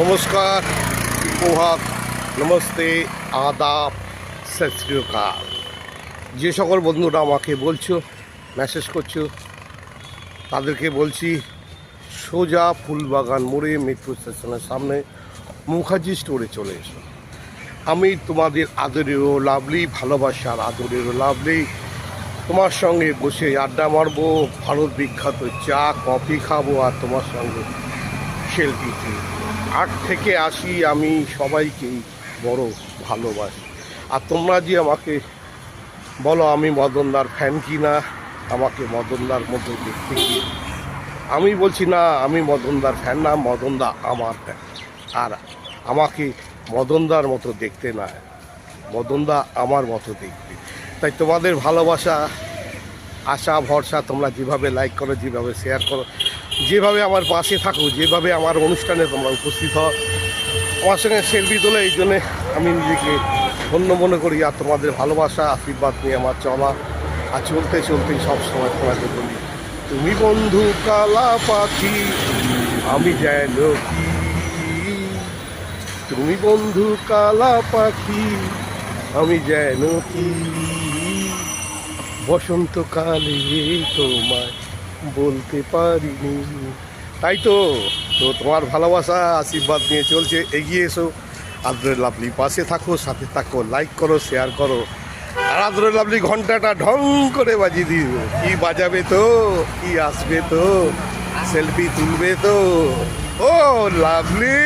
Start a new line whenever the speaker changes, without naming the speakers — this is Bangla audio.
নমস্কার, সুপ্রভাত, নমস্তে, আদাব, সত শ্রী আকাল। যে সকল বন্ধুরা আমাকে বলছো, মেসেজ করছো, তাদেরকে বলছি সোজা ফুলবাগান মোড়ে মেট্রো স্টেশনের সামনে মুখার্জি স্টোরে চলে এসো। আমি তোমাদের আদরেরও লাভলি, ভালোবাসার আদরেরও লাভলি, তোমার সঙ্গে বসে আড্ডা মারবো, ভারত বিখ্যাত চা কফি খাবো, আর তোমার সঙ্গে সেলফি তুলব। 8 থেকে 80 আমি সবাইকেই বড় ভালোবাসি। আর তোমরা যে আমাকে বলো আমি মদনদার ফ্যান কি না, আমাকে মদনদার মতো দেখতে কি, আমি বলছি না, আমি মদনদার ফ্যান না, মদনদা আমার ফ্যান। আর আমাকে মদনদার মতো দেখতে না, মদনদা আমার মতো দেখতে। তাই তোমাদের ভালোবাসা, আশা ভরসা, তোমরা যেভাবে লাইক করো, যেভাবে শেয়ার করো, যেভাবে আমার পাশে থাকো, যেভাবে আমার অনুষ্ঠানে তোমরা উপস্থিত হও, আমার সঙ্গে সেলফি তোলে, এই জন্যে আমি নিজেকে ধন্য মনে করি। আর তোমাদের ভালোবাসা আশীর্বাদ নিয়ে আমার চলা, আর চলতে চলতে সবসময় তোমাকে বলি, তুমি বন্ধু কালা পাখি, আমি যেন কি, তুমি বন্ধু কালা পাখি, আমি যেন কি, বসন্তকালে তোমায় বলতে পারিনি। তাই তো তোমার ভালোবাসা আশীর্বাদ নিয়ে চলছে, এগিয়ে এসো। আদরের লাভলি পাশে থাকো, সাথে থাকো, লাইক করো, শেয়ার করো। আর আদরের লাভলি ঘন্টাটা ঢং করে বাজিয়ে দিও। কি বাজাবে তো, কি আসবে তো, সেলফি তুলবে তো। ও লাভলি।